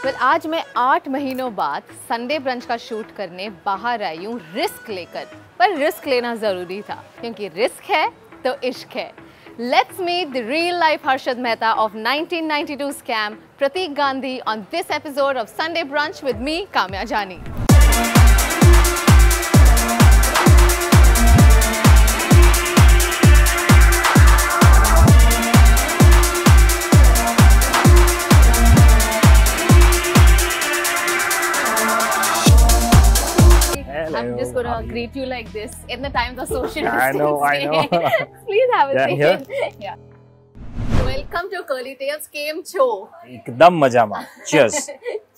well, आज मैं 8 महीनों बाद संडे ब्रंच का शूट करने बाहर आई हूँ रिस्क लेकर। पर रिस्क लेना ज़रूरी था क्योंकि रिस्क है तो इश्क है। Let's meet the real life Harshad Mehta of 1992 scam, Pratik Gandhi, on this episode of Sunday Brunch with me, Kamya Jani. I'm just gonna greet you like this in the times of social distancing. I know. Please have a Yeah, seat. Yeah. Welcome to Curly Tales Game Show. एकदम मजा में. Cheers.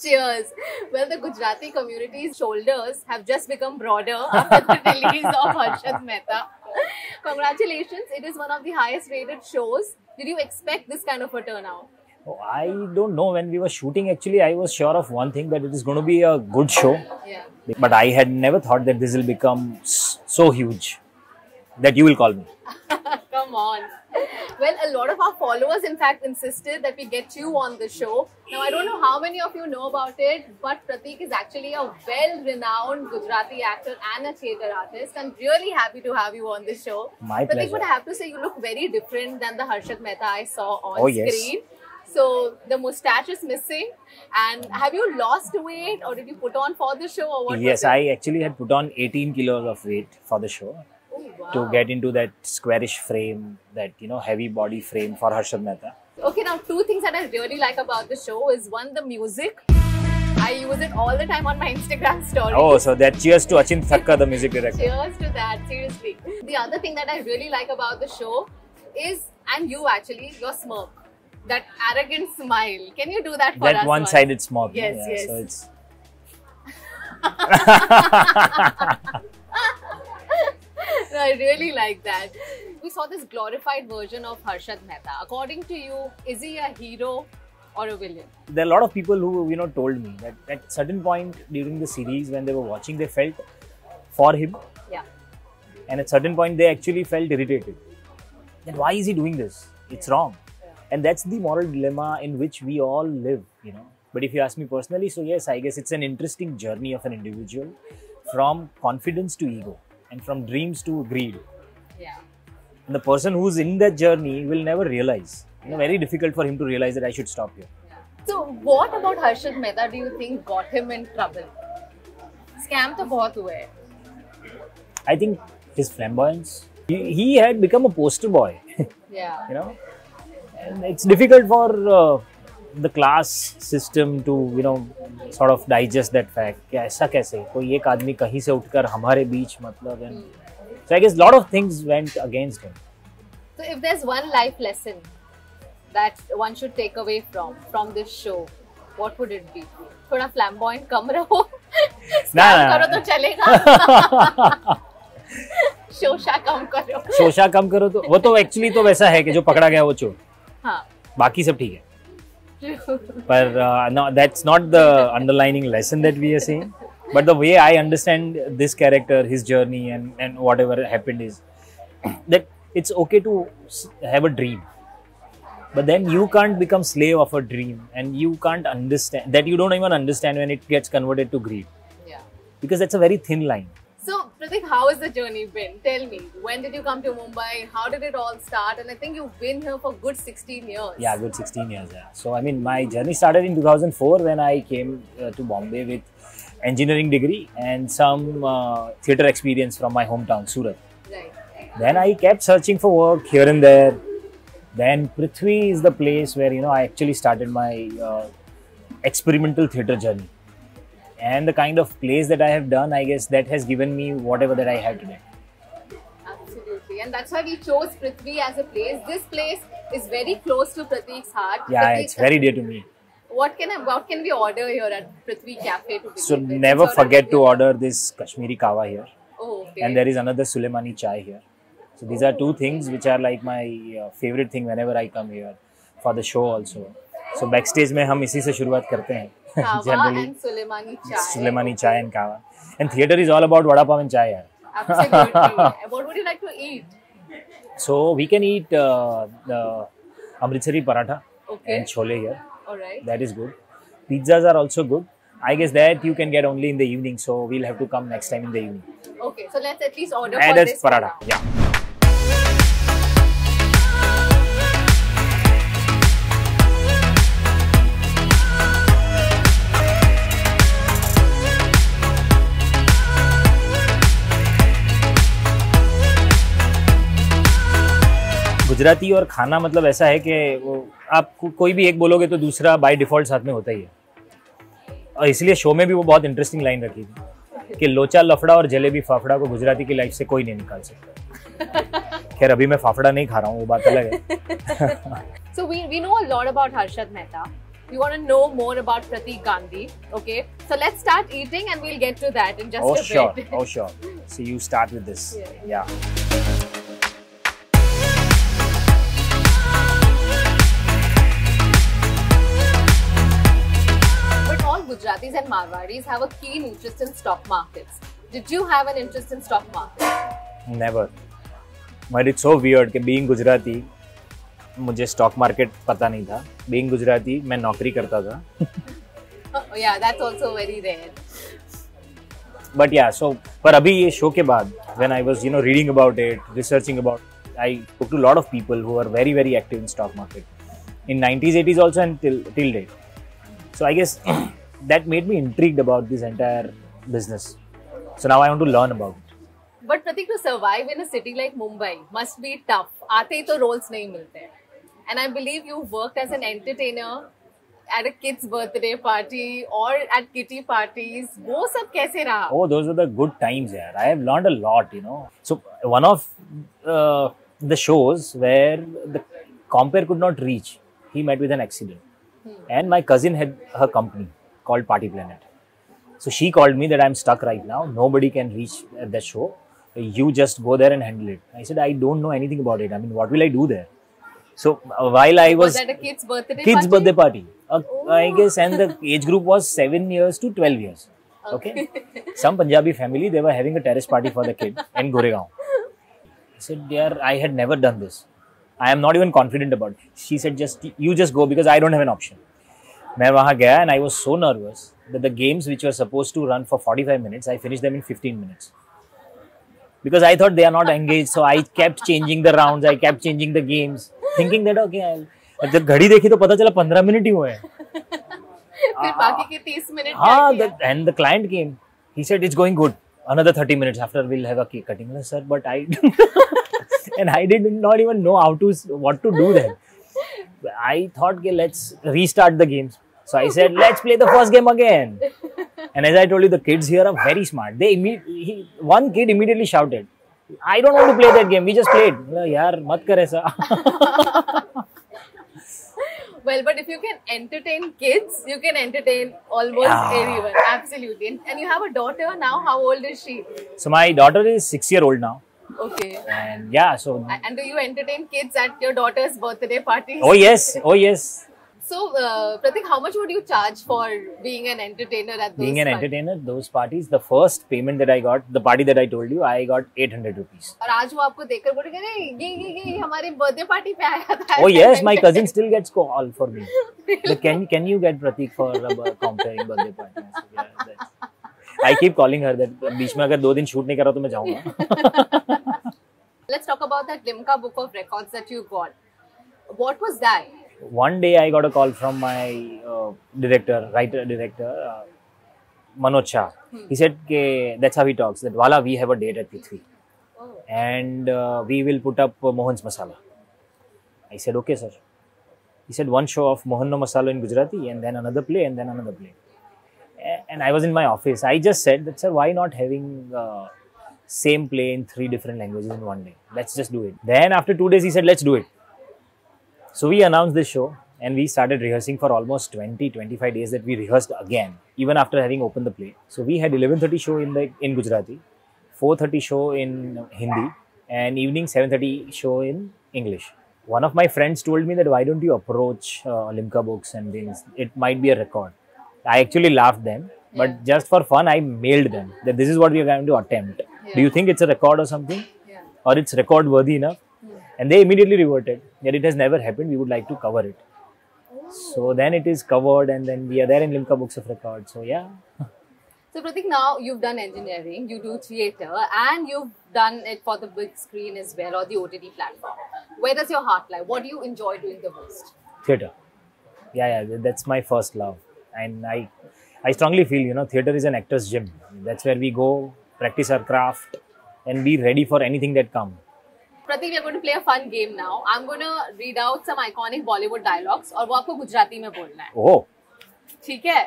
Cheers. Well, the Gujarati community's shoulders have just become broader after the release of Harshad Mehta. Congratulations! It is one of the highest rated shows. Did you expect this kind of a turnout? Oh, I don't know. When we were shooting, actually, I was sure of one thing, that it is going to be a good show. Yeah. But I had never thought that this will become so huge that you will call me. Come on. Well, a lot of our followers, in fact, insisted that we get you on the show. Now, I don't know how many of you know about it, but Pratik is actually a well-renowned Gujarati actor and a theatre artist. I'm really happy to have you on the show. My Pratik, pleasure. but I have to say, you look very different than the Harshad Mehta I saw on Oh, yes. screen. So, the moustache is missing. And have you lost weight or did you put on for the show or what? Yes, was it? I actually had put on 18 kilos of weight for the show Oh, wow. to get into that squarish frame, that, heavy body frame for Harshad Mehta. Okay, now two things that I really like about the show is one, the music. I use it all the time on my Instagram story. Oh, so that cheers to Achint Thakkar, the music director. Cheers to that, seriously. The other thing that I really like about the show is, and you actually, your smirk. That arrogant smile. Can you do that for us? That one-sided smirk. Yes, yeah, yes. So it's... No, I really like that. We saw this glorified version of Harshad Mehta. According to you, is he a hero or a villain? There are a lot of people who, told me that at certain point during the series, when they were watching, they felt for him. Yeah. And at certain point, they actually felt irritated. Then why is he doing this? It's wrong. And that's the moral dilemma in which we all live, But if you ask me personally, so yes, I guess it's an interesting journey of an individual from confidence to ego and from dreams to greed. Yeah. And the person who's in that journey will never realize. Very difficult for him to realize that I should stop here. Yeah. So, what about Harshad Mehta do you think got him in trouble? Scam to bahut hua hai. I think his flamboyance. He had become a poster boy. Yeah. And it's difficult for the class system to, sort of digest that fact. ऐसा कैसे कोई एक आदमी कहीं से उठकर हमारे बीच मतलब. And so I guess a lot of things went against him. So if there's one life lesson that one should take away from this show, what would it be? थोड़ा flamboyant कम रहो. Scam करो तो चलेगा. शोशा कम करो. शोशा कम करो तो वो तो एक्चुअली तो वैसा है कि जो पकड़ा गया वो चोर. हाँ. बाकी सब ठीक है. But no, that's not the underlining lesson that we are saying. But the way I understand this character, his journey and whatever happened is that it's okay to have a dream. But then you can't become slave of a dream, and you can't understand that. You don't even understand when it gets converted to greed. Yeah. Because that's a very thin line. So, Pratik, how has the journey been? Tell me, when did you come to Mumbai? How did it all start? And I think you've been here for good 16 years. Yeah, good 16 years. Yeah. So, I mean, my journey started in 2004 when I came to Bombay with engineering degree and some theatre experience from my hometown, Surat. Right. Then I kept searching for work here and there. Then Prithvi is the place where, I actually started my experimental theatre journey. And the kind of plays that I have done, I guess that has given me whatever that I have today. Absolutely. And that's why we chose Prithvi as a place. This place is very close to Pratik's heart. Yeah, Pratik, it's very dear to me. What can we order here at Prithvi Cafe to begin So with? never It's forget to already- order this Kashmiri Kawa here. Oh, okay. And there is another Suleimani chai here. So these are two things which are like my favorite thing whenever I come here for the show also. So backstage में हम इसी से शुरुआत करते हैं. Kawa Generally, and Suleimani chai. Suleimani chai and Kawa. And theatre is all about vada pav and chai. Yaar. Absolutely. What would you like to eat? So we can eat the Amritsari paratha Okay. and chole here. All right. That is good. Pizzas are also good. I guess that you can get only in the evening, so we'll have to come next time in the evening. Okay, so let's at least order And for that's this paratha. now. Yeah. Gujarati और खाना मतलब ऐसा है कि वो आप कोई भी एक बोलोगे तो दूसरा बाय डिफॉल्ट साथ में होता ही है, और इसलिए शो में भी वो बहुत इंटरेस्टिंग लाइन रखी थी कि लोचा लफड़ा और जलेबी फाफड़ा को गुजराती की लाइफ से कोई नहीं निकाल सकता। खैर अभी मैं फाफड़ा नहीं खा रहा हूँ, वो बात अलग है। So we know a lot about Harshad Mehta. We want to know more about Pratik Gandhi. Okay, so let's start eating and we'll get to that in just a bit. Oh sure. So you start with this. Yeah. But all Gujaratis and Marwadis have a keen interest in stock markets. Did you have an interest in stock markets? Never. But it's so weird कि being Gujarati मुझे stock market पता नहीं था। Being Gujarati मैं नौकरी करता था। Yeah, that's also very rare. But yeah, so पर अभी ये शो के बाद when I was reading about it, researching about, I spoke to a lot of people who are very very active in stock market in 90s, 80s also and till date. So I guess that made me intrigued about this entire business. So now I want to learn about it. But Pratik, to survive in a city like Mumbai must be tough. आते ही तो roles नहीं मिलते हैं. And I believe you worked as an entertainer at a kid's birthday party or at kitty parties. वो सब कैसे रहा? Oh, those were the good times, yeah. I have learned a lot, So one of the shows where the compere could not reach, he met with an accident. And my cousin had her company called Party Planet. So she called me that I'm stuck right now. Nobody can reach at that show. You just go there and handle it. I said, I don't know anything about it. I mean, what will I do there? So while I was at a kid's birthday party, I guess, and the age group was 7 years to 12 years. Okay. Some Punjabi family, they were having a terrace party for the kid in Goregaon. I said, dear, I had never done this. I am not even confident about it. She said, you just go because I don't have an option. मैं वहाँ गया and I was so nervous that the games which were supposed to run for 45 minutes, I finished them in 15 minutes. Because I thought they are not engaged, so I kept changing the rounds, I kept changing the games, thinking that okay, जब घड़ी देखी तो पता चला 15 minute ही हुए हैं। फिर बाकी के 30 मिनट हाँ, and the client came. He said it's going good. Another 30 minutes after we'll have a cake cutting. I said, sir, but I and I did not even know what to do then. I thought, okay, let's restart the games. So I said, let's play the first game again. And as I told you, the kids here are very smart. One kid immediately shouted, I don't want to play that game. We just played. Yaar, mat kar aisa. Well, but if you can entertain kids, you can entertain almost everyone. Absolutely. And you have a daughter now. How old is she? So my daughter is 6-year-old now. Okay. And yeah, so. And do you entertain kids at your daughter's birthday parties? Oh yes. Oh yes. So, Pratik, how much would you charge for being an entertainer at those parties? Being an entertainer, those parties, the first payment that I got, the party that I told you, I got 800 rupees. और आज वो आपको देखकर बोलेगा ये हमारे birthday party पे आया था. Oh yes, my cousin still gets call for me. Like, can you get Pratik for comparing birthday party? I keep calling her that बीच में अगर 2 दिन shoot नहीं करा तो मैं जाऊँगा. Let's talk about that Limca book of records that you got. What was that? One day I got a call from my writer-director, Manoj Shah. He said, that's how he talks, that Wala, we have a date at P3. Oh. And we will put up Mohan's Masala. I said, okay, sir. He said, one show of Mohan no Masala in Gujarati and then another play and then another play. And I was in my office. I just said that, sir, why not having same play in 3 different languages in one day? Let's just do it. Then after 2 days, he said, let's do it. So we announced this show and we started rehearsing for almost 20-25 days that we rehearsed again, even after having opened the play. So we had 11:30 show in Gujarati, 4:30 show in Hindi and evening 7:30 show in English. One of my friends told me that why don't you approach Limca Books and things, it might be a record. I actually laughed then, but just for fun I mailed them that this is what we are going to attempt. Do you think it's a record or something? Or it's record worthy enough? And they immediately reverted that it has never happened, we would like to cover it. So then it is covered, and then we are there in Limca Books of Records. So yeah. So Pratik, now you've done engineering, you do theatre, and you've done it for the big screen as well, or the OTT platform. Where does your heart lie? What do you enjoy doing the most? Theatre. Yeah, that's my first love. And I strongly feel, you know, theatre is an actor's gym. That's where we go, practice our craft, and be ready for anything that comes. Pratik, we are going to play a fun game now. I'm going to read out some iconic Bollywood dialogues, और वो आपको गुजराती में बोलना है. ओह, ठीक है?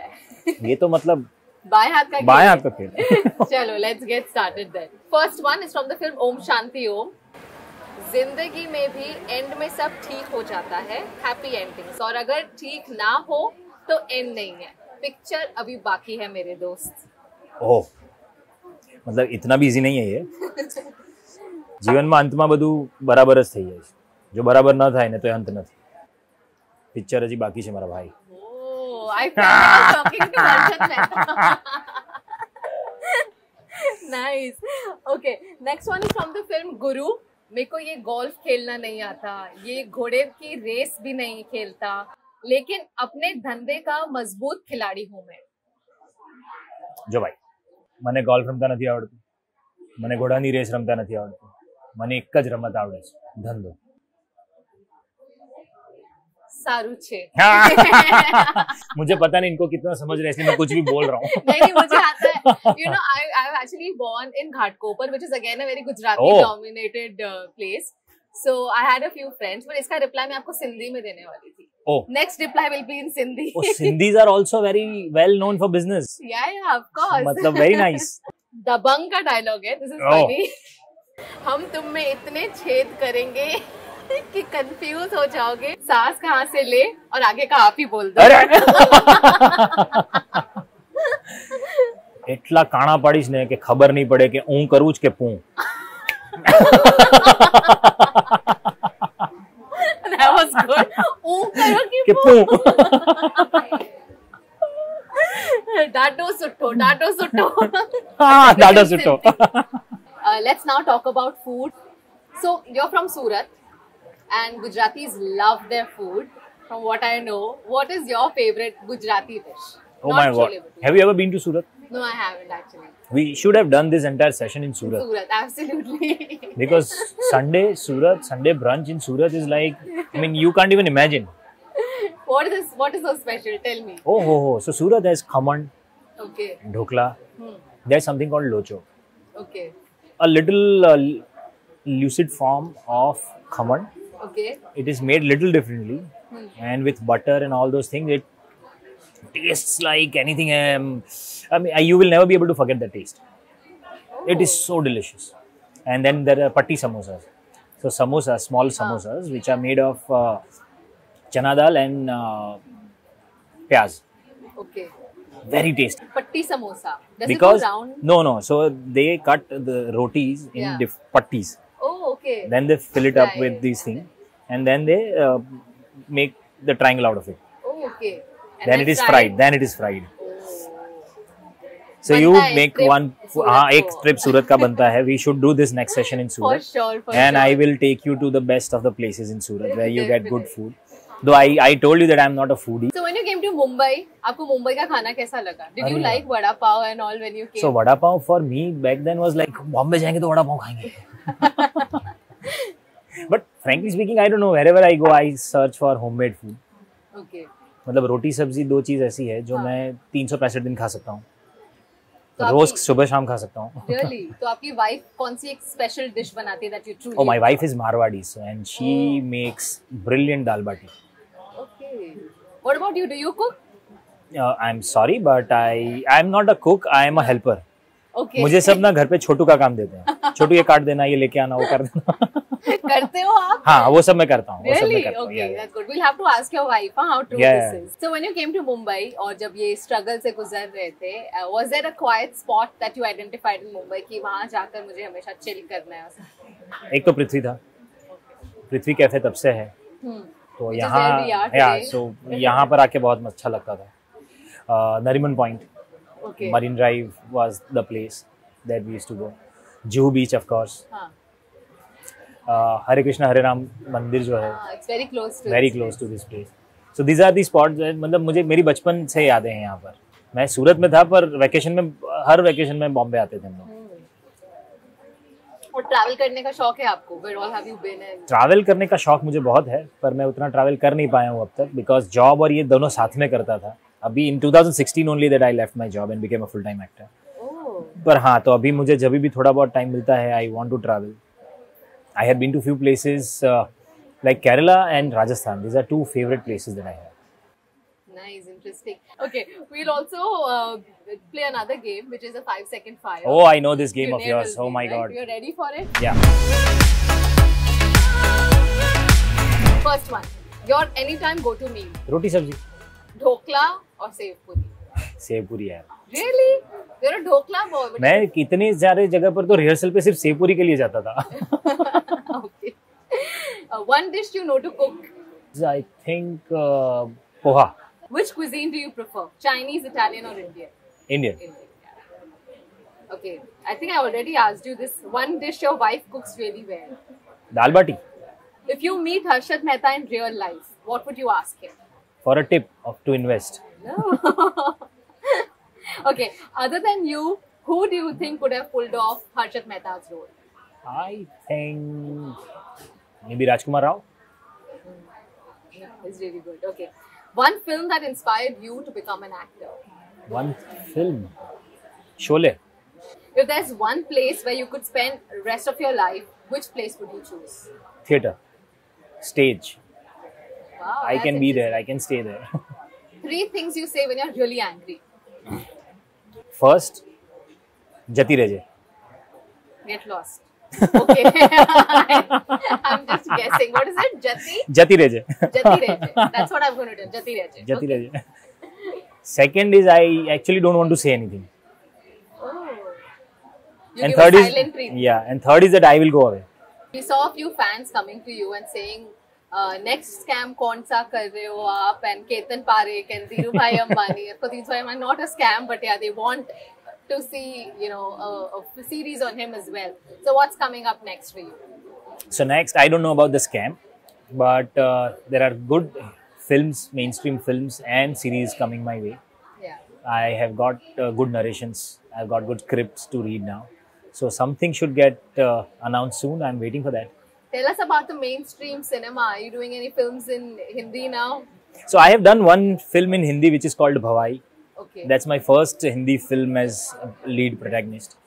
ये तो मतलब बाएं हाथ का खेल. चलो, let's get started then. First one is from the film Om Shanti Om. जिंदगी में भी एंड में सब ठीक हो जाता है, हैप्पी एंडिंग्स, और अगर ठीक ना हो तो एंड नहीं है. पिक्चर अभी बाकी है मेरे दोस्त. ओह, मतलब इतना भी इजी नहीं है ये. જીવનમાં અંતમાં બધું બરાબર જ થઈ જાય છે. જો બરાબર ન થાય ને તો અંત નથી. પિક્ચર હજી બાકી છે મારા ભાઈ. Oh, I feel like I'm talking to Arshad Mehta. Nice. Okay, next one is from the film Guru. मेरे को ये गोल्फ खेलना नहीं आता, ये घोड़े की रेस भी नहीं खेलता, लेकिन अपने धंधे का मजबूत खिलाड़ी हूँ मैं. જો ભાઈ, મને ગોલ્ફ રમતા નથી આવડતું, મને ઘોડાની રેસ રમતા નથી આવડતું, મને એક જ રમત આવડે છે, ધંધો. सारू छे. मुझे पता नहीं इनको कितना समझ रहे हैं, इसलिए मैं कुछ भी बोल रहा हूँ. नहीं, मुझे आता है. You know, I'm actually born in Ghatkopar, which is again a very Gujarati dominated place. So I had a few friends, but इसका reply मैं आपको सिंधी में देने वाली थी. Oh. Next reply will be in Sindhi. Oh, Sindhis are also very well known for business. Yeah, of course. मतलब very nice. दबंग का dialogue है. This is funny. हम तुम में इतने छेद करेंगे कि कंफ्यूज हो जाओगे, सांस कहाँ से ले और आगे का आप ही बोल दो. એટલા કાણા પાડીશ ને કે ખબર નહીં પડે કે હું કરું જ કે પૂ. That was good. હું કરો કે પૂ. डाटो सुट्टो, डाटो सुट्टो. हाँ, डाटो सुट्टो. Let's now talk about food. So you're from Surat, and Gujaratis love their food. From what I know, what is your favorite Gujarati dish? Oh my God. Have you ever been to Surat? No, I haven't actually. We should have done this entire session in Surat. Surat, absolutely. Because Sunday brunch in Surat is like, I mean, you can't even imagine. What is so special? Tell me. Oh. So Surat has khaman, Okay. dhokla. There's something called locho. Okay. A little lucid form of khaman. Okay. It is made little differently, and with butter and all those things, it tastes like anything. I mean, you will never be able to forget the taste. It is so delicious. And then there are patti samosas. So samosas, small samosas, which are made of chana dal and pyaz. Okay. Very tasty. Patti samosa. Does Because it go round? no. So they cut the rotis in pattis. Oh, okay. Then they fill it up with these things, and then they make the triangle out of it. Oh, okay. And Then it is fried. Then it is fried. So बनता you है make trip one. सूरत हाँ, एक को. trip सूरत का बनता है. We should do this next session in For Surat. sure, for And sure. I will take you to the best of the places in Surat where you get good food. Though I told you that I'm not a foodie. So when you came to Mumbai, आपको मुंबई का खाना कैसा लगा? Did you like vada pav and all when you came? So vada pav for me back then was like, Bombay जाएंगे तो vada pav खाएंगे. But frankly speaking, I don't know. Wherever I go, I search for homemade food. Okay. मतलब रोटी सब्जी दो चीज ऐसी है जो मैं 365 दिन खा सकता हूँ. तो रोज सुबह शाम खा सकता हूँ. Really? तो आपकी wife कौन सी एक special dish बनाती है that you truly? Oh, my wife is Marwadi, so and she makes brilliant dal bati. Okay. What about you? Do you cook? I'm sorry, but I'm not a cook. I am a helper. Okay. मुझे सब ना घर पे छोटू का काम देते हैं. छोटू ये काट देना, ये लेके आना, वो कर देना. करते हो आप? हाँ, वो सब मैं करता हूँ. Really? Okay, that's good. We'll have to ask your wife how true this is. So when you came to Mumbai और जब ये struggle से गुजर रहे थे, was there a quiet spot that you identified in Mumbai कि वहाँ जाकर मुझे हमेशा chill करना है? एक तो पृथ्वी था. पृथ्वी कैफे तब से है. तो यहाँ so यहाँ पर आके बहुत अच्छा लगता था. Nariman point, marine drive was the place that we used to go. Juhu beach of course. हरे कृष्णा हरे राम मंदिर जो है, it's very close to this place. So these are the spots. मतलब मुझे मेरी बचपन से यादें हैं यहाँ पर. मैं सूरत में था पर वैकेशन में हर वैकेशन में बॉम्बे आते थे हम लोग. और ट्रैवल करने का शौक है आपको? Where all have you been in? Travel करने का शौक मुझे बहुत है पर मैं उतना ट्रैवल कर नहीं पाया हूँ अब तक बिकॉज जॉब और ये दोनों साथ में करता था. अभी इन 2016 only that I left my job and became a full time actor. पर हाँ, तो अभी मुझे जब भी थोड़ा बहुत टाइम मिलता है I want to travel. I have been to few places like Kerala and Rajasthan. These are two favorite places that I have. Nice, interesting. Okay, we'll also play another game, which is a 5-second fire. Oh, I know this game of yours. Oh my God. You're ready for it? Yeah. First one. Your anytime go-to meal. Roti sabji. Dhokla or sev puri? Save पूरी है. Really? You're a dhokla boy. मैं कितनी सारे जगह पर तो rehearsal पे सिर्फ सेव पूरी के लिए जाता था. Okay. One dish you know to cook. I think poha. Which cuisine do you prefer? Chinese, Italian, or Indian? Indian. Yeah. Okay. I think I already asked you this. One dish your wife cooks really well. Dal bati. If you meet Harshad Mehta in real life, what would you ask him? For a tip to invest. No. Okay. Other than you, who do you think could have pulled off Harshad Mehta's role? I think maybe Rajkumar Rao. It's really good. Okay. One film that inspired you to become an actor. One film. Sholay. If there's one place where you could spend the rest of your life, which place would you choose? Theatre. Stage. Wow. I can be there. I can stay there. 3 things you say when you're really angry. First, Jati Reje. Get lost. Okay. I'm just guessing. What is it? Jati? Jati Reje. Jati Reje. That's what I'm going to do. Jati Reje. Jati Okay. Reje. Second is I actually don't want to say anything. Oh. You And give third a is silent treatment. yeah, and third is that I will go away. We saw a few fans coming to you and saying, next scam kaun sa kar rahe ho aap, and Ketan Parekh and Dhirubhai Ambani. Of course, these are not a scam, but yeah, they want to see, you know, a series on him as well. So what's coming up next for you? So next, I don't know about the scam, but there are good films, mainstream films and series coming my way. Yeah. I have got good narrations. I've got good scripts to read now. So something should get announced soon. I'm waiting for that. Tell us about the mainstream cinema. Are you doing any films in Hindi now? So I have done one film in Hindi which is called Bhavai. Okay. That's my first Hindi film as a lead protagonist.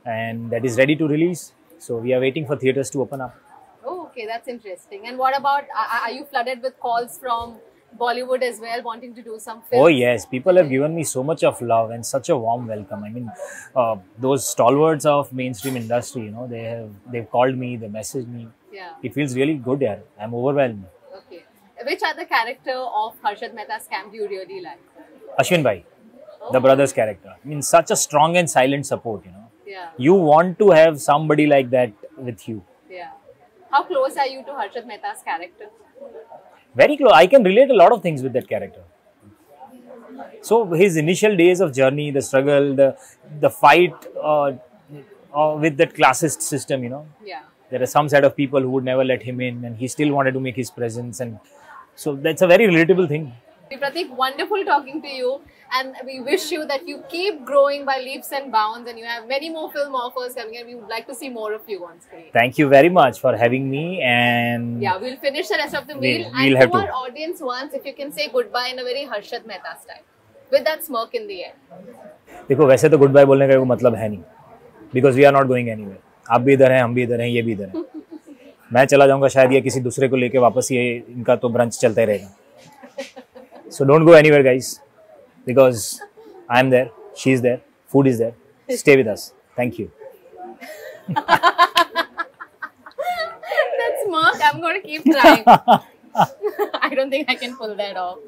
And that is ready to release. So we are waiting for theatres to open up. Oh, okay, that's interesting. And what about, are you flooded with calls from Bollywood as well, wanting to do some films? Oh yes, people have given me so much of love and such a warm welcome. I mean, those stalwarts of mainstream industry, you know, they've called me, they messaged me. Yeah. It feels really good there. I'm overwhelmed. Okay. Which other character of Harshad Mehta's scam do you really like? Ashwin Bhai, the brother's character. I mean, such a strong and silent support, you know. Yeah. You want to have somebody like that with you. Yeah. How close are you to Harshad Mehta's character? Very close. I can relate a lot of things with that character. So his initial days of journey, the struggle, the fight with that classist system, you know. Yeah. There are some set of people who would never let him in, and he still wanted to make his presence, and so that's a very relatable thing. Pratik, wonderful talking to you, and we wish you that you keep growing by leaps and bounds, and you have many more film offers coming, and we would like to see more of you on screen. Thank you very much for having me, and yeah, we'll finish the rest of the meal. We'll and have to to. our audience once, if you can say goodbye in a very Harshad Mehta style, with that smirk in the end. देखो वैसे तो good bye बोलने का कोई मतलब है नहीं, because we are not going anywhere. आप भी इधर हैं, हम भी इधर हैं, ये भी इधर हैं. मैं चला जाऊंगा शायद, ये किसी दूसरे को लेके वापस, ये इनका तो ब्रंच चलता ही रहेगा. So don't go anywhere, guys, because I am there, she is there, food is there. Stay with us. Thank you. That smirk, I'm going to keep trying. I don't think I can pull that off.